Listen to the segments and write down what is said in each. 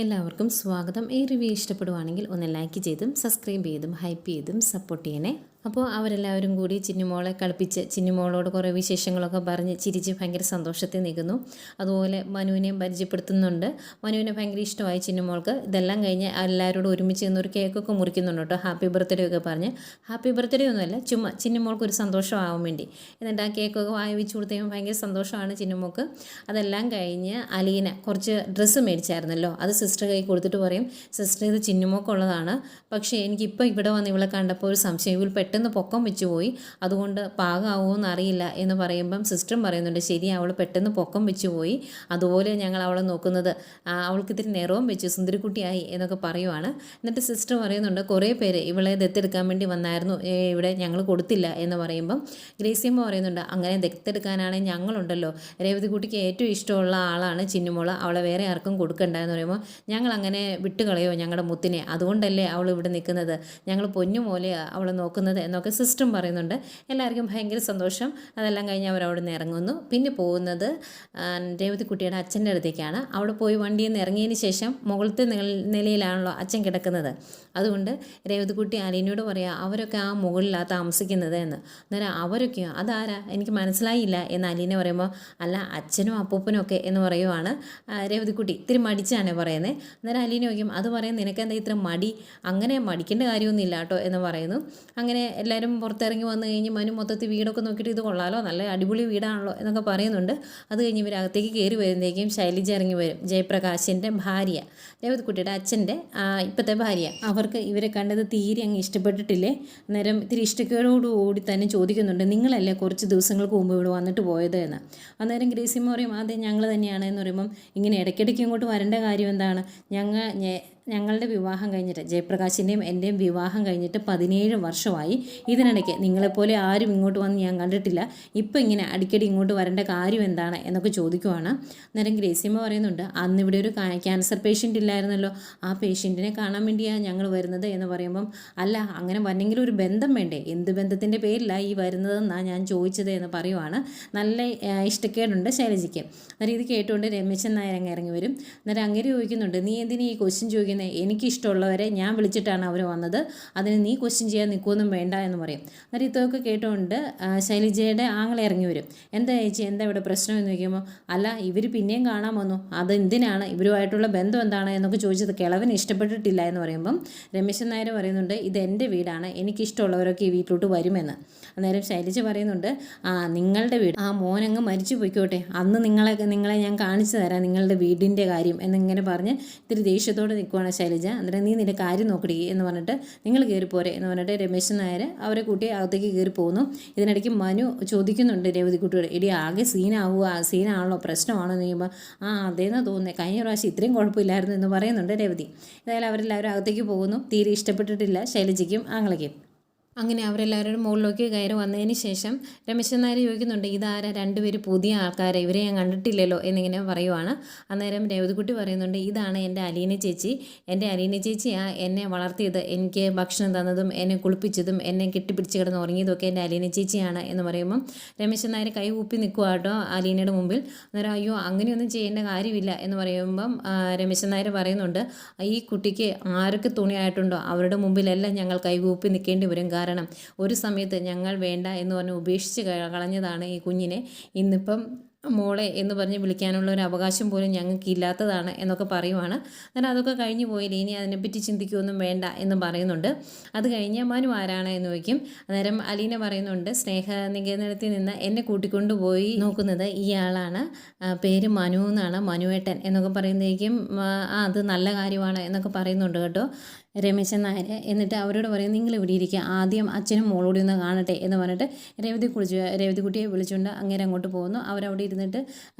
എല്ലാവർക്കും സ്വാഗതം. ഈ റിവ്യൂ ഇഷ്ടപ്പെടുവാണെങ്കിൽ ഒന്ന് ലൈക്ക് ചെയ്തും സബ്സ്ക്രൈബ് ചെയ്തും ഹൈപ്പ് ചെയ്തും സപ്പോർട്ട് ചെയ്യണേ. അപ്പോൾ അവരെല്ലാവരും കൂടി ചിന്നുമോളെ കളിപ്പിച്ച് ചിന്നുമോളോട് കുറേ വിശേഷങ്ങളൊക്കെ പറഞ്ഞ് ചിരിച്ച് ഭയങ്കര സന്തോഷത്തിൽ നിൽക്കുന്നു. അതുപോലെ മനുവിനെയും പരിചയപ്പെടുത്തുന്നുണ്ട്. മനുവിനെ ഭയങ്കര ഇഷ്ടമായി ചിന്നുമോൾക്ക്. ഇതെല്ലാം കഴിഞ്ഞ് എല്ലാവരോടും ഒരുമിച്ച് നിന്നൊരു കേക്കൊക്കെ മുറിക്കുന്നുണ്ട് കേട്ടോ. ഹാപ്പി ബർത്ത്ഡേ ഒക്കെ പറഞ്ഞ്. ഹാപ്പി ബർത്ത്ഡേ ഒന്നുമല്ല, ചുമ്മാ ചിന്നുമോൾക്ക് ഒരു സന്തോഷമാവാൻ വേണ്ടി. എന്നിട്ട് ആ കേക്കൊക്കെ വായി വെച്ച് കൊടുത്തേക്കും ഭയങ്കര സന്തോഷമാണ് ചിന്നുമോൾക്ക്. അതെല്ലാം കഴിഞ്ഞ് അലീന കുറച്ച് ഡ്രസ്സ് മേടിച്ചായിരുന്നല്ലോ, അത് സിസ്റ്റർ കൈ കൊടുത്തിട്ട് പറയും, സിസ്റ്റർ ഇത് ചിന്നുമോക്കുള്ളതാണ്, പക്ഷേ എനിക്കിപ്പോൾ ഇവിടെ വന്ന് ഇവളെ കണ്ടപ്പോൾ ഒരു സംശയം, ഇവൾ പെട്ടെന്ന് പൊക്കം വെച്ച് പോയി, അതുകൊണ്ട് പാകമാവുമെന്ന് അറിയില്ല എന്ന് പറയുമ്പം സിസ്റ്ററും പറയുന്നുണ്ട്, ശരി അവൾ പെട്ടെന്ന് പൊക്കം വെച്ച് പോയി, അതുപോലെ ഞങ്ങൾ അവളെ നോക്കുന്നത്, അവൾക്ക് ഇത്തിരി നിറവും വെച്ച് സുന്ദരിക്കുട്ടിയായി എന്നൊക്കെ പറയുവാണ്. എന്നിട്ട് സിസ്റ്റർ പറയുന്നുണ്ട്, കുറേ പേര് ഇവളെ ദത്തെടുക്കാൻ വേണ്ടി വന്നായിരുന്നു, ഇവിടെ ഞങ്ങൾ കൊടുത്തില്ല എന്ന് പറയുമ്പം ഗ്രേസിയമ്മ പറയുന്നുണ്ട്, അങ്ങനെ ദത്തെടുക്കാനാണെങ്കിൽ ഞങ്ങളുണ്ടല്ലോ, രേവതിക്കുട്ടിക്ക് ഏറ്റവും ഇഷ്ടമുള്ള ആളാണ് ചിന്നുമോള്, അവളെ വേറെ ആർക്കും കൊടുക്കണ്ട എന്ന് പറയുമ്പോൾ, ഞങ്ങൾ അങ്ങനെ വിട്ടുകളയോ ഞങ്ങളുടെ മുത്തിനെ, അതുകൊണ്ടല്ലേ അവൾ ഇവിടെ നിൽക്കുന്നത്, ഞങ്ങൾ പൊന്നുപോലെ അവൾ നോക്കുന്നത് എന്നൊക്കെ സിസ്റ്റം പറയുന്നുണ്ട്. എല്ലാവർക്കും ഭയങ്കര സന്തോഷം. അതെല്ലാം കഴിഞ്ഞ് അവരവിടെ നിന്ന് ഇറങ്ങുന്നു. പിന്നെ പോകുന്നത് രേവതിക്കുട്ടിയുടെ അച്ഛൻ്റെ അടുത്തേക്കാണ്. അവിടെ പോയി വണ്ടിയിൽ നിന്ന് ഇറങ്ങിയതിന് ശേഷം മുകളിലത്തെ നിലയിലാണല്ലോ അച്ഛൻ കിടക്കുന്നത്. അതുകൊണ്ട് രേവതിക്കുട്ടി അലീനയോട് പറയാം, അവരൊക്കെ ആ മുകളിലാണ് താമസിക്കുന്നത് എന്ന്. അന്നേരം അവരൊക്കെയോ, അതാരാ എനിക്ക് മനസ്സിലായില്ല എന്ന് അലീന പറയുമ്പോൾ, അല്ല അച്ഛനും അപ്പൂപ്പനും ഒക്കെ എന്ന് പറയുവാണ് രേവതിക്കുട്ടി. ഇത്തിരി മടിച്ചാണ് പറയുന്നത്. അന്നേരം അലീന ചോദിക്കും, അത് പറയാൻ നിനക്കെന്താ ഇത്ര മടി, അങ്ങനെ മടിക്കേണ്ട കാര്യമൊന്നുമില്ല കേട്ടോ എന്ന് പറയുന്നു. അങ്ങനെ എല്ലാവരും പുറത്തിറങ്ങി വന്നു കഴിഞ്ഞ് മനു മൊത്തത്തിൽ വീടൊക്കെ നോക്കിയിട്ട് ഇത് കൊള്ളാലോ, നല്ല അടിപൊളി വീടാണല്ലോ എന്നൊക്കെ പറയുന്നുണ്ട്. അത് കഴിഞ്ഞ് ഇവരകത്തേക്ക് കയറി വരുന്നതേക്കും ശൈലജ ഇറങ്ങി വരും, ജയപ്രകാശിൻ്റെ ഭാര്യ, രേവതിക്കുട്ടിയുടെ അച്ഛൻ്റെ ഇപ്പോഴത്തെ ഭാര്യ. അവർക്ക് ഇവരെ കണ്ടത് തീരെ അങ്ങ് ഇഷ്ടപ്പെട്ടിട്ടില്ലേ. അന്നേരം ഇത്തിരി ഇഷ്ടക്കേടോടുകൂടി തന്നെ ചോദിക്കുന്നുണ്ട്, നിങ്ങളല്ലേ കുറച്ച് ദിവസങ്ങൾക്ക് മുമ്പ് ഇവിടെ വന്നിട്ട് പോയത് എന്ന്. അന്നേരം ഗ്രേസിയമ്മ പറയും, അതെ ഞങ്ങൾ തന്നെയാണ് എന്ന് പറയുമ്പം, ഇങ്ങനെ ഇടയ്ക്കിടയ്ക്ക് ഇങ്ങോട്ട് വരേണ്ട കാര്യം എന്താണ്, ഞങ്ങളുടെ വിവാഹം കഴിഞ്ഞിട്ട്, ജയപ്രകാശിൻ്റെയും എൻ്റെയും വിവാഹം കഴിഞ്ഞിട്ട് 17 വർഷമായി. ഇതിനിടയ്ക്ക് നിങ്ങളെപ്പോലെ ആരും ഇങ്ങോട്ട് വന്ന് ഞാൻ കണ്ടിട്ടില്ല, ഇപ്പോൾ ഇങ്ങനെ അടിക്കടി ഇങ്ങോട്ട് വരേണ്ട കാര്യം എന്താണ് എന്നൊക്കെ ചോദിക്കുവാണ്. അന്നേരം ഗ്രേസിയമ്മ പറയുന്നുണ്ട്, അന്ന് ഇവിടെ ഒരു ക്യാൻസർ പേഷ്യൻ്റ് ഇല്ലായിരുന്നല്ലോ, ആ പേഷ്യൻറ്റിനെ കാണാൻ വേണ്ടിയാണ് ഞങ്ങൾ വരുന്നത് എന്ന് പറയുമ്പം, അല്ല അങ്ങനെ വന്നെങ്കിലും ഒരു ബന്ധം വേണ്ടേ, എന്ത് ബന്ധത്തിൻ്റെ പേരിലാണ് ഈ വരുന്നതെന്നാണ് ഞാൻ ചോദിച്ചത് എന്ന് പറയുവാണ്. നല്ല ഇഷ്ടക്കേടുണ്ട് ശൈലജയ്ക്ക്. അന്നേരം ഇത് കേട്ടുകൊണ്ട് രമേശൻ നായർ അങ്ങ് ഇറങ്ങി വരും. അന്നേരം അങ്ങനെ ചോദിക്കുന്നുണ്ട്, നീ എന്തിനാ ഈ ക്വസ്റ്റ്യൻ ചോദിക്കുന്നത്, എനിക്കിഷ്ടമുള്ളവരെ ഞാൻ വിളിച്ചിട്ടാണ് അവർ വന്നത്, അതിന് നീ ക്വസ്റ്റ്യൻ ചെയ്യാൻ നിൽക്കുമൊന്നും വേണ്ട എന്ന് പറയും. അന്നേരം ഇതൊക്കെ കേട്ടുകൊണ്ട് ശൈലജയുടെ ആങ്ങളെ ഇറങ്ങി വരും. എന്താ ചേച്ചി, എന്താ ഇവിടെ പ്രശ്നം എന്ന് ചോദിക്കുമ്പോൾ, അല്ല ഇവർ പിന്നെയും കാണാൻ വന്നു, അതെന്തിനാണ്, ഇവരുമായിട്ടുള്ള ബന്ധം എന്താണ് എന്നൊക്കെ ചോദിച്ചത് കിളവന് ഇഷ്ടപ്പെട്ടിട്ടില്ല എന്ന് പറയുമ്പം രമേശൻ നായർ പറയുന്നുണ്ട്, ഇത് എൻ്റെ വീടാണ്, എനിക്കിഷ്ടമുള്ളവരൊക്കെ ഈ വീട്ടിലോട്ട് വരുമെന്ന്. അന്നേരം ശൈലജ പറയുന്നുണ്ട്, നിങ്ങളുടെ വീട്, മോനങ്ങ് മരിച്ചു പോയിക്കോട്ടെ, അന്ന് നിങ്ങളെ ഞാൻ കാണിച്ചു തരാം നിങ്ങളുടെ വീടിൻ്റെ കാര്യം എന്നിങ്ങനെ പറഞ്ഞ് ഇത്തിരി ദേഷ്യത്തോടെ നിൽക്കുവാണ് ശൈലജ. അന്നേരം നീ നിൻ്റെ കാര്യം നോക്കടി എന്ന് പറഞ്ഞിട്ട്, നിങ്ങൾ കയറി പോരെ എന്ന് പറഞ്ഞിട്ട് രമേശൻ നായർ അവരെ കൂട്ടി അകത്തേക്ക് കയറി പോകുന്നു. ഇതിനിടയ്ക്ക് മനു ചോദിക്കുന്നുണ്ട് രേവതിക്കുട്ടിയോട്, എടി ആകെ സീനാണല്ലോ, പ്രശ്നമാണോ എന്ന് ചോദിക്കുമ്പോൾ, അതേന്ന് തോന്നുന്നത്, കഴിഞ്ഞ പ്രാവശ്യം ഇത്രയും കുഴപ്പമില്ലായിരുന്നു എന്ന് പറയുന്നുണ്ട് രേവതി. ഏതായാലും അവരെല്ലാവരും അകത്തേക്ക് പോകുന്നു. തീരെ ഇഷ്ടപ്പെട്ടിട്ടില്ല ശൈലജയ്ക്കും ആങ്ങളയ്ക്കും. അങ്ങനെ അവരെല്ലാവരും മുകളിലേക്ക് കയറി വന്നതിന് ശേഷം രമേശൻ നായർ ചോദിക്കുന്നുണ്ട്, ഇതാരാ രണ്ടുപേര് പുതിയ ആൾക്കാരെ, ഇവരെ ഞാൻ കണ്ടിട്ടില്ലല്ലോ എന്നിങ്ങനെ പറയുവാണ്. അന്നേരം രേവതിക്കുട്ടി പറയുന്നുണ്ട്, ഇതാണ് എൻ്റെ അലീന ചേച്ചി, എൻ്റെ അലീന ചേച്ചിയാണ് എന്നെ വളർത്തിയത്, എനിക്ക് ഭക്ഷണം തന്നതും എന്നെ കുളിപ്പിച്ചതും എന്നെ കെട്ടിപ്പിടിച്ച് കിടന്ന് ഉറങ്ങിയതൊക്കെ എൻ്റെ അലീന ചേച്ചിയാണ് എന്ന് പറയുമ്പം രമേശൻ നായർ കൈ ഊപ്പി നിൽക്കുക കേട്ടോ അലീനയുടെ മുമ്പിൽ. അന്നേരം അയ്യോ അങ്ങനെയൊന്നും ചെയ്യേണ്ട കാര്യമില്ല എന്ന് പറയുമ്പം രമേശൻ നായർ പറയുന്നുണ്ട്, ഈ കുട്ടിക്ക് ആരൊക്കെ തുണിയായിട്ടുണ്ടോ അവരുടെ മുമ്പിലെല്ലാം ഞങ്ങൾ കൈ ഊപ്പി നിൽക്കേണ്ടി വരും, കാരണം ഒരു സമയത്ത് ഞങ്ങൾ വേണ്ട എന്ന് പറഞ്ഞ് ഉപേക്ഷിച്ച് കളഞ്ഞതാണ് ഈ കുഞ്ഞിനെ, ഇന്നിപ്പം മോളെ എന്ന് പറഞ്ഞ് വിളിക്കാനുള്ള ഒരു അവകാശം പോലും ഞങ്ങൾക്ക് ഇല്ലാത്തതാണ് എന്നൊക്കെ പറയുവാണ്. അന്നേരം അതൊക്കെ കഴിഞ്ഞു പോയില്ലേ, ഇനി അതിനെപ്പറ്റി ചിന്തിക്കുകയൊന്നും വേണ്ട എന്നും പറയുന്നുണ്ട്. അത് കഴിഞ്ഞ് മനു ആരാണ് എന്ന് ചോദിക്കും. അന്നേരം അലീന പറയുന്നുണ്ട്, സ്നേഹ നികേതനത്തിൽ നിന്ന് എന്നെ കൂട്ടിക്കൊണ്ടുപോയി നോക്കുന്നത് ഇയാളാണ്, പേര് മനു എന്നാണ്, മനുവേട്ടൻ എന്നൊക്കെ പറയുന്നതേക്കും അത് നല്ല കാര്യമാണ് എന്നൊക്കെ പറയുന്നുണ്ട് കേട്ടോ രമേശൻ നായർ. എന്നിട്ട് അവരോട് പറയും, നിങ്ങൾ ഇവിടെ ഇരിക്കുക, ആദ്യം അച്ഛനും മോളോടി ഒന്ന് കാണട്ടെ എന്ന് പറഞ്ഞിട്ട് രേവതിക്കുട്ടിയെ വിളിച്ചുകൊണ്ട് അങ്ങനെ അങ്ങോട്ട് പോകുന്നു. അവരവിടെ ഇരുന്നിട്ട്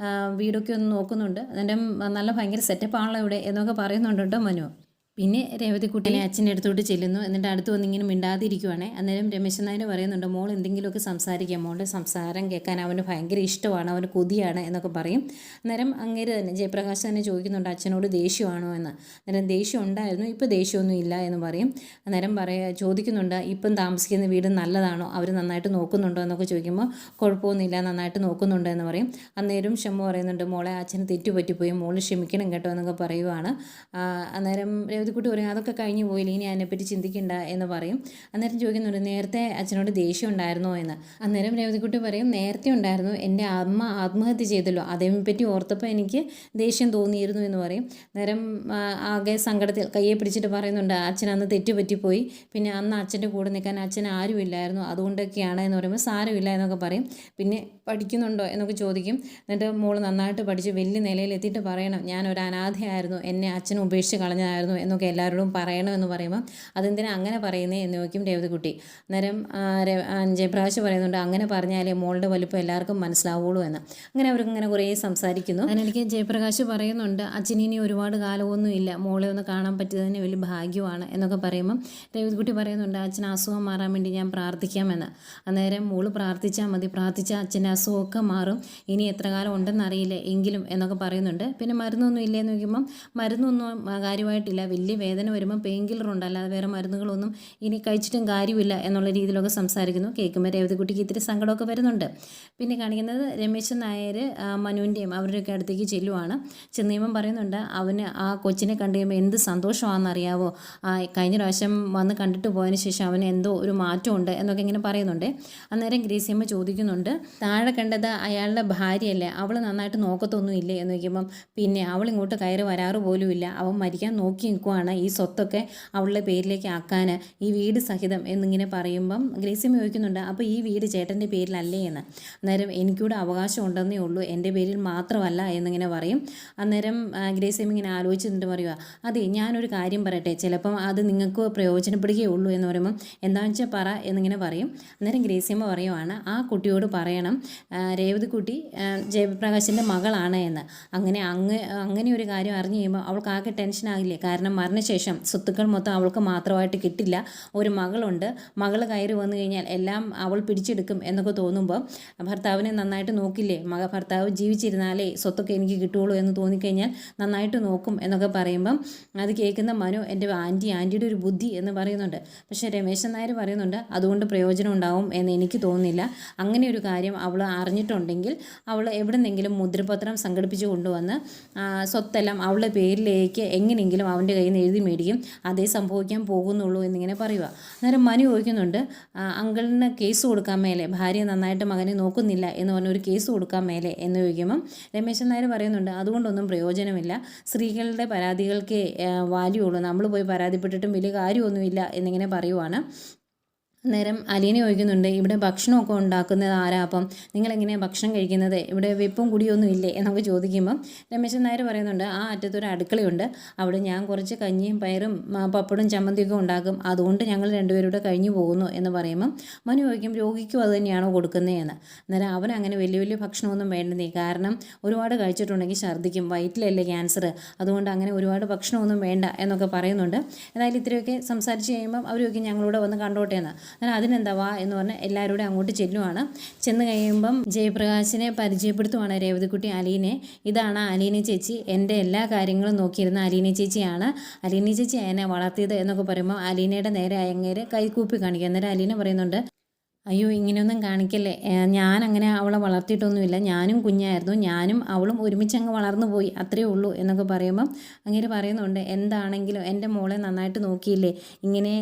വീടൊക്കെ ഒന്ന് നോക്കുന്നുണ്ട്. എന്നിട്ട് നല്ല ഭയങ്കര സെറ്റപ്പാണല്ലോ ഇവിടെ എന്നൊക്കെ പറയുന്നുണ്ട് കേട്ടോ മനു. പിന്നെ രേവതിക്കുട്ടിനെ അച്ഛൻ്റെ അടുത്തോട്ട് ചെല്ലുന്നു. എന്നിട്ട് അടുത്ത് വന്നിങ്ങനെ മിണ്ടാതിരിക്കുവാണേ. അന്നേരം രമേശൻ നായർ പറയുന്നുണ്ട്, മോൾ എന്തെങ്കിലുമൊക്കെ സംസാരിക്കുക, മോളുടെ സംസാരം കേൾക്കാൻ അവന് ഭയങ്കര ഇഷ്ടമാണ്, അവന് കൊതിയാണ് എന്നൊക്കെ പറയും. അന്നേരം അങ്ങേര് തന്നെ ജയപ്രകാശ് തന്നെ ചോദിക്കുന്നുണ്ട് അച്ഛനോട് ദേഷ്യമാണോ എന്ന്. അന്നേരം ദേഷ്യം ഉണ്ടായിരുന്നു, ഇപ്പോൾ ദേഷ്യമൊന്നും ഇല്ല എന്ന് പറയും. അന്നേരം ചോദിക്കുന്നുണ്ട് ഇപ്പം താമസിക്കുന്ന വീട് നല്ലതാണോ, അവർ നന്നായിട്ട് നോക്കുന്നുണ്ടോ എന്നൊക്കെ ചോദിക്കുമ്പോൾ കുഴപ്പമൊന്നുമില്ല, നന്നായിട്ട് നോക്കുന്നുണ്ട് എന്ന് പറയും. അന്നേരം ക്ഷമ പറയുന്നുണ്ട്, മോളെ അച്ഛന് തെറ്റുപറ്റിപ്പോയി, മോള് ക്ഷമിക്കണം കേട്ടോ എന്നൊക്കെ പറയുവാണ്. അന്നേരം രേവതിക്കുട്ടി പറയും അതൊക്കെ കഴിഞ്ഞു പോയില്ല, ഇനി അതിനെപ്പറ്റി ചിന്തിക്കണ്ട എന്ന് പറയും. അന്നേരം ചോദിക്കുന്നുണ്ട് നേരത്തെ അച്ഛനോട് ദേഷ്യം ഉണ്ടായിരുന്നോ എന്ന്. അന്നേരം രേവതിക്കുട്ടി പറയും നേരത്തെ ഉണ്ടായിരുന്നു, എൻ്റെ അമ്മ ആത്മഹത്യ ചെയ്തല്ലോ, അതേപ്പറ്റി ഓർത്തപ്പോൾ എനിക്ക് ദേഷ്യം തോന്നിയിരുന്നു എന്ന് പറയും. അന്നേരം ആകെ സങ്കടത്തിൽ കയ്യെ പിടിച്ചിട്ട് പറയുന്നുണ്ട് അച്ഛൻ അന്ന് തെറ്റുപറ്റിപ്പോയി, പിന്നെ അന്ന് അച്ഛൻ്റെ കൂടെ നിൽക്കാൻ അച്ഛൻ ആരുമില്ലായിരുന്നു, അതുകൊണ്ടൊക്കെയാണ് എന്ന് പറയുമ്പോൾ സാരമില്ല എന്നൊക്കെ പറയും. പിന്നെ പഠിക്കുന്നുണ്ടോ എന്നൊക്കെ ചോദിക്കും. എന്നിട്ട് മോൾ നന്നായിട്ട് പഠിച്ച് വലിയ നിലയിലെത്തിയിട്ട് പറയണം ഞാൻ ഒരു അനാഥയായിരുന്നു, എന്നെ അച്ഛൻ ഉപേക്ഷിച്ച് കളഞ്ഞതായിരുന്നു എന്നൊക്കെ എല്ലാവരോടും പറയണമെന്ന് പറയുമ്പോൾ അതെന്തിനാ അങ്ങനെ പറയുന്നേ എന്ന് ചോദിക്കും രേവതിക്കുട്ടി. അന്നേരം ജയപ്രകാശ് പറയുന്നുണ്ട് അങ്ങനെ പറഞ്ഞാലേ മോളുടെ വലുപ്പം എല്ലാവർക്കും മനസ്സിലാവുള്ളൂ എന്ന്. അങ്ങനെ അവർക്കിങ്ങനെ കുറേ സംസാരിക്കുന്നു. അതിനിടയ്ക്ക് ജയപ്രകാശ് പറയുന്നുണ്ട് അച്ഛനിനി ഒരുപാട് കാലമൊന്നും ഇല്ല, മോളെ ഒന്ന് കാണാൻ പറ്റിയതിന് വലിയ ഭാഗ്യമാണ് എന്നൊക്കെ പറയുമ്പം രേവതിക്കുട്ടി പറയുന്നുണ്ട് അച്ഛൻ അസുഖം മാറാൻ വേണ്ടി ഞാൻ പ്രാർത്ഥിക്കാമെന്ന്. അന്നേരം മോള് പ്രാർത്ഥിച്ചാൽ മതി, പ്രാർത്ഥിച്ചാൽ അച്ഛൻ്റെ അസുഖമൊക്കെ മാറും, ഇനി എത്ര കാലം ഉണ്ടെന്നറിയില്ല എങ്കിലും എന്നൊക്കെ പറയുന്നുണ്ട്. പിന്നെ മരുന്നൊന്നും ഇല്ലയെന്ന് ചോദിക്കുമ്പം മരുന്നൊന്നും കാര്യമായിട്ടില്ല, വലിയ വേദന വരുമ്പോൾ പെയിൻ കില്ലർ ഉണ്ട്, അല്ലാതെ വേറെ മരുന്നുകളൊന്നും ഇനി കഴിച്ചിട്ടും കാര്യമില്ല എന്നുള്ള രീതിയിലൊക്കെ സംസാരിക്കുന്നു. കേൾക്കുമ്പോൾ രേവതിക്കുട്ടിക്ക് ഇത്തിരി സങ്കടമൊക്കെ വരുന്നുണ്ട്. പിന്നെ കാണിക്കുന്നത് രമേശൻ നായർ മനുവിൻ്റെയും അവരുടെയൊക്കെ അടുത്തേക്ക് ചെല്ലുവാണ്. ചെന്നീമം പറയുന്നുണ്ട് അവന് ആ കൊച്ചിനെ കണ്ടു കഴിയുമ്പോൾ എന്ത് സന്തോഷമാണെന്നറിയാവോ, കഴിഞ്ഞ പ്രാവശ്യം വന്ന് കണ്ടിട്ട് പോയതിന് ശേഷം അവന് എന്തോ ഒരു മാറ്റമുണ്ട് എന്നൊക്കെ ഇങ്ങനെ പറയുന്നുണ്ട്. അന്നേരം ഗ്രേസിയമ്മ ചോദിക്കുന്നുണ്ട് താഴെ കണ്ടത് അയാളുടെ ഭാര്യയല്ലേ, അവൾ നന്നായിട്ട് നോക്കത്തൊന്നും ഇല്ലേ എന്ന് ചോദിക്കുമ്പം പിന്നെ അവൾ ഇങ്ങോട്ട് കയറി വരാറ് പോലുമില്ല, അവൻ മരിക്കാൻ നോക്കി നിൽക്കുവാണ് ഈ സ്വത്തൊക്കെ അവളുടെ പേരിലേക്ക് ആക്കാൻ, ഈ വീട് സഹിതം എന്നിങ്ങനെ പറയുമ്പം ഗ്രേസിയമ്മ ചോദിക്കുന്നുണ്ട് അപ്പോൾ ഈ വീട് ചേട്ടൻ്റെ പേരിലല്ലേ എന്ന്. അന്നേരം എനിക്കൂടെ അവകാശം ഉണ്ടെന്നേ ഉള്ളൂ, എൻ്റെ പേരിൽ മാത്രമല്ല എന്നിങ്ങനെ പറയും. അന്നേരം ഗ്രേസിയമ്മ ഇങ്ങനെ ആലോചിച്ചിട്ട് പറയുക അതെ ഞാനൊരു കാര്യം പറയട്ടെ, ചിലപ്പം അത് നിങ്ങൾക്ക് പ്രയോജനപ്പെടുകയുള്ളൂ എന്ന് പറയുമ്പം എന്താണെന്ന് വെച്ചാൽ പറ എന്നിങ്ങനെ പറയും. അന്നേരം ഗ്രേസിയമ്മ പറയുവാണ് ആ കുട്ടിയോട് പറയണം രേവതിക്കുട്ടി ജയപ്രകാശിൻ്റെ മകളാണ് എന്ന്. അങ്ങനെ ഒരു കാര്യം അറിഞ്ഞു കഴിയുമ്പോൾ അവൾക്ക് ആകെ ടെൻഷനാകില്ലേ, കാരണം മരണശേഷം സ്വത്തുക്കൾ മൊത്തം അവൾക്ക് മാത്രമായിട്ട് കിട്ടില്ല, ഒരു മകളുണ്ട്, മകൾ കയറി വന്നു കഴിഞ്ഞാൽ എല്ലാം അവൾ പിടിച്ചെടുക്കും എന്നൊക്കെ തോന്നുമ്പോൾ ഭർത്താവിനെ നന്നായിട്ട് നോക്കില്ലേ, ഭർത്താവ് ജീവിച്ചിരുന്നാലേ സ്വത്തൊക്കെ എനിക്ക് കിട്ടുകയുള്ളൂ എന്ന് തോന്നിക്കഴിഞ്ഞാൽ നന്നായിട്ട് നോക്കും എന്നൊക്കെ പറയുമ്പം അത് കേൾക്കുന്ന മനു എൻ്റെ ആൻറ്റിയുടെ ഒരു ബുദ്ധി എന്ന് പറയുന്നുണ്ട്. പക്ഷേ രമേശൻ നായർ പറയുന്നുണ്ട് അതുകൊണ്ട് പ്രയോജനം ഉണ്ടാവും എന്ന് എനിക്ക് തോന്നുന്നില്ല, അങ്ങനെ ഒരു കാര്യം അവൾ അറിഞ്ഞിട്ടുണ്ടെങ്കിൽ അവൾ എവിടെന്നെങ്കിലും മുദ്രപത്രം സംഘടിപ്പിച്ച് കൊണ്ടുവന്ന് സ്വത്തെല്ലാം അവളുടെ പേരിലേക്ക് എങ്ങനെയെങ്കിലും അവൻ്റെ കയ്യിൽ നിന്ന് എഴുതി മേടിക്കും, അതേ സംഭവിക്കാൻ പോകുന്നുള്ളൂ എന്നിങ്ങനെ പറയുക. അന്നേരം മനു ചോദിക്കുന്നുണ്ട് അങ്കിളിന് കേസ് കൊടുക്കാൻ മേലെ, ഭാര്യ നന്നായിട്ട് മകനെ നോക്കുന്നില്ല എന്ന് പറഞ്ഞ ഒരു കേസ് കൊടുക്കാൻ മേലെ എന്ന് ചോദിക്കുമ്പം രമേശൻ നായർ പറയുന്നുണ്ട് അതുകൊണ്ടൊന്നും പ്രയോജനമില്ല, സ്ത്രീകളുടെ പരാതികൾക്ക് വാല്യൂ ഉള്ളൂ, നമ്മൾ പോയി പരാതിപ്പെട്ടിട്ടും വലിയ കാര്യമൊന്നുമില്ല എന്നിങ്ങനെ പറയുവാണ്. നേരം അലീന ചോദിക്കുന്നുണ്ട് ഇവിടെ ഭക്ഷണമൊക്കെ ഉണ്ടാക്കുന്നത് ആരാ, അപ്പം നിങ്ങളെങ്ങനെയാണ് ഭക്ഷണം കഴിക്കുന്നത്, ഇവിടെ വെപ്പും കുടിയൊന്നും ഇല്ലേ എന്നൊക്കെ ചോദിക്കുമ്പം രമേശൻ നായർ പറയുന്നുണ്ട് ആ അറ്റത്തൊരു അടുക്കളയുണ്ട്, അവിടെ ഞാൻ കുറച്ച് കഞ്ഞിയും പയറും പപ്പടും ചമ്മന്തിയൊക്കെ ഉണ്ടാക്കും, അതുകൊണ്ട് ഞങ്ങൾ രണ്ടുപേരുടെ കഴിഞ്ഞു പോകുന്നു എന്ന് പറയുമ്പം മനു ചോദിക്കും രോഗിക്കും അത് തന്നെയാണോ കൊടുക്കുന്നതെന്ന്. അന്നേരം അവൻ അങ്ങനെ വലിയ വലിയ ഭക്ഷണമൊന്നും വേണ്ടതേ, കാരണം ഒരുപാട് കഴിച്ചിട്ടുണ്ടെങ്കിൽ ഛർദ്ദിക്കും, വയറ്റിലല്ലേ ക്യാൻസർ, അതുകൊണ്ട് അങ്ങനെ ഒരുപാട് ഭക്ഷണമൊന്നും വേണ്ട എന്നൊക്കെ പറയുന്നുണ്ട്. ഏതായാലും ഇത്രയൊക്കെ സംസാരിച്ച് കഴിയുമ്പം അവർ ചോദിക്കും ഞങ്ങളിവിടെ വന്ന് കണ്ടോട്ടെ എന്ന്. അങ്ങനെ അതിനെന്താ വാ എന്ന് പറഞ്ഞ് എല്ലാവരും അങ്ങോട്ട് ചെല്ലുവാണ്. ചെന്ന് കഴിയുമ്പം ജയപ്രകാശിനെ പരിചയപ്പെടുത്തുവാണ് രേവതിക്കുട്ടി അലീനെ. ഇതാണ് അലീന ചേച്ചി, എൻ്റെ എല്ലാ കാര്യങ്ങളും നോക്കിയിരുന്ന അലീന ചേച്ചിയാണ്, അലീന ചേച്ചി എന്നെ വളർത്തിയത് എന്നൊക്കെ പറയുമ്പോൾ അലീനയുടെ നേരെ അങ്ങേര് കൈകൂപ്പി കാണിക്കുക. അന്നേരം അലീന പറയുന്നുണ്ട് അയ്യോ ഇങ്ങനെയൊന്നും കാണിക്കല്ലേ, ഞാനങ്ങനെ അവളെ വളർത്തിയിട്ടൊന്നുമില്ല, ഞാനും കുഞ്ഞായിരുന്നു, ഞാനും അവളും ഒരുമിച്ചങ്ങ് വളർന്നു പോയി അത്രയേ ഉള്ളൂ എന്നൊക്കെ പറയുമ്പം അങ്ങനെ പറയുന്നുണ്ട് എന്താണെങ്കിലും എൻ്റെ മോളെ നന്നായിട്ട് നോക്കിയില്ലേ, ഇങ്ങനെ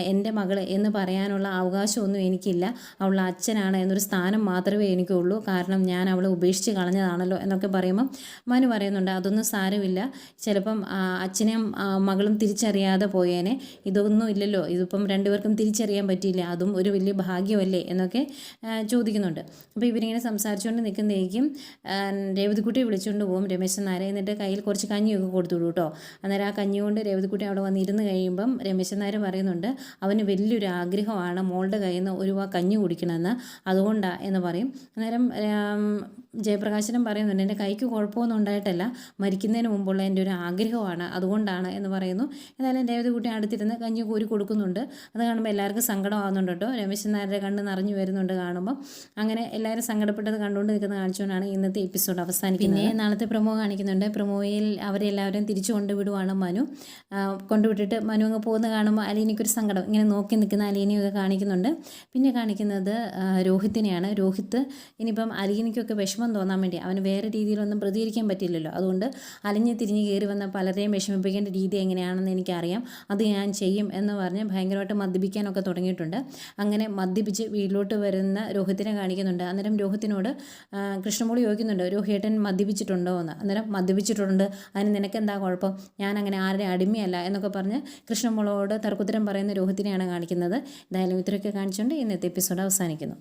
എൻ്റെ മകൾ എന്ന് പറയാനുള്ള അവകാശമൊന്നും എനിക്കില്ല, അവളുടെ അച്ഛനാണ് എന്നൊരു സ്ഥാനം മാത്രമേ എനിക്കുള്ളൂ, കാരണം ഞാൻ അവളെ ഉപേക്ഷിച്ച് കളഞ്ഞതാണല്ലോ എന്നൊക്കെ പറയുമ്പം മനു പറയുന്നുണ്ട് അതൊന്നും സാരമില്ല, ചിലപ്പം അച്ഛനെയും മകളും തിരിച്ചറിയാതെ പോയേനെ, ഇതൊന്നും ഇല്ലല്ലോ, ഇതിപ്പം രണ്ടുപേർക്കും തിരിച്ചറിയാൻ പറ്റിയില്ല, അതും ഒരു വലിയ ഭാഗ്യമല്ലേ എന്നൊക്കെ ചോദിക്കുന്നുണ്ട്. അപ്പോൾ ഇവരിങ്ങനെ സംസാരിച്ചുകൊണ്ട് നിൽക്കുന്നതായിരിക്കും രേവതിക്കുട്ടിയെ വിളിച്ചുകൊണ്ട് പോകും രമേശൻ നായർ, എന്നിട്ട് കയ്യിൽ കുറച്ച് കഞ്ഞിയൊക്കെ കൊടുത്തു കേട്ടോ. അന്നേരം ആ കഞ്ഞി കൊണ്ട് രേവതിക്കുട്ടി അവിടെ വന്നിരുന്ന് കഴിയുമ്പം രമേശൻ നായർ പറയുന്നുണ്ട് അവന് വലിയൊരു ആഗ്രഹമാണ് മോളുടെ കയ്യിൽ നിന്ന് ഒരു കഞ്ഞി കുടിക്കണമെന്ന്, അതുകൊണ്ടാണ് എന്ന് പറയും. അന്നേരം ജയപ്രകാശനും പറയുന്നുണ്ട്, എൻ്റെ കൈക്ക് കുഴപ്പമൊന്നും ഉണ്ടായിട്ടല്ല, മരിക്കുന്നതിന് മുമ്പുള്ള എൻ്റെ ഒരു ആഗ്രഹമാണ്, അതുകൊണ്ടാണ് എന്ന് പറയുന്നു. എന്നാലും രേവതിക്കുട്ടി അടുത്തിരുന്ന് കഞ്ഞി കോരി കൊടുക്കുന്നുണ്ട്. അത് കാണുമ്പോൾ എല്ലാവർക്കും സങ്കടമാകുന്നുണ്ട് കേട്ടോ. രമേശൻ നായരുടെ കണ്ണ് നിറഞ്ഞു വരുന്നുണ്ട് കാണുമ്പോൾ. അങ്ങനെ എല്ലാവരും സങ്കടപ്പെട്ടത് കണ്ടുകൊണ്ട് നിൽക്കുന്ന കാണിച്ചുകൊണ്ടാണ് ഇന്നത്തെ എപ്പിസോഡ് അവസാനിക്കുന്നത്. പിന്നെ നാളത്തെ പ്രൊമോ കാണിക്കുന്നുണ്ട്. പ്രൊമോയിൽ അവരെല്ലാവരും തിരിച്ചു കൊണ്ടുവിടുവാണ് മനു. കൊണ്ടുവിട്ടിട്ട് മനു അങ്ങ് പോകുന്ന കാണുമ്പോൾ അലീനയ്ക്കൊരു സങ്കടം, ഇങ്ങനെ നോക്കി നിൽക്കുന്ന അലീനയൊക്കെ കാണിക്കുന്നുണ്ട്. പിന്നെ കാണിക്കുന്നത് രോഹിത്തിനെയാണ്. രോഹിത്ത് ഇനിയിപ്പം അലീനയ്ക്കൊക്കെ വിഷമം തോന്നാൻ വേണ്ടി, അവന് വേറെ രീതിയിലൊന്നും പ്രതികരിക്കാൻ പറ്റില്ലല്ലോ, അതുകൊണ്ട് അലിഞ്ഞ് തിരിഞ്ഞ് കയറി വന്ന പലരെയും വിഷമിപ്പിക്കേണ്ട രീതി എങ്ങനെയാണെന്ന് എനിക്കറിയാം, അത് ഞാൻ ചെയ്യും എന്ന് പറഞ്ഞ് ഭയങ്കരമായിട്ട് മദ്യപിക്കാനൊക്കെ തുടങ്ങിയിട്ടുണ്ട്. അങ്ങനെ മദ്യപിച്ച് വീട്ടിലോട്ട് വരുന്ന രോഹിത്തിനെ കാണിക്കുന്നുണ്ട്. അന്നേരം രോഹിത്തിനോട് കൃഷ്ണമോളി ചോദിക്കുന്നുണ്ട്, രോഹിയേട്ടൻ മദ്യപിച്ചിട്ടുണ്ടോ എന്ന്. അന്നേരം മദ്യപിച്ചിട്ടുണ്ട്, അതിന് നിനക്കെന്താ കുഴപ്പം, ഞാൻ അങ്ങനെ ആരുടെ അടിമയല്ല എന്നൊക്കെ പറഞ്ഞ് കൃഷ്ണമോളോട് തർക്കുത്തരം പറയുന്ന രോഹിത്തിനെയാണ് കാണിക്കുന്നത്. എന്തായാലും ഇത്രയൊക്കെ കാണിച്ചുകൊണ്ട് ഇന്നത്തെ എപ്പിസോഡ് അവസാനിക്കുന്നു.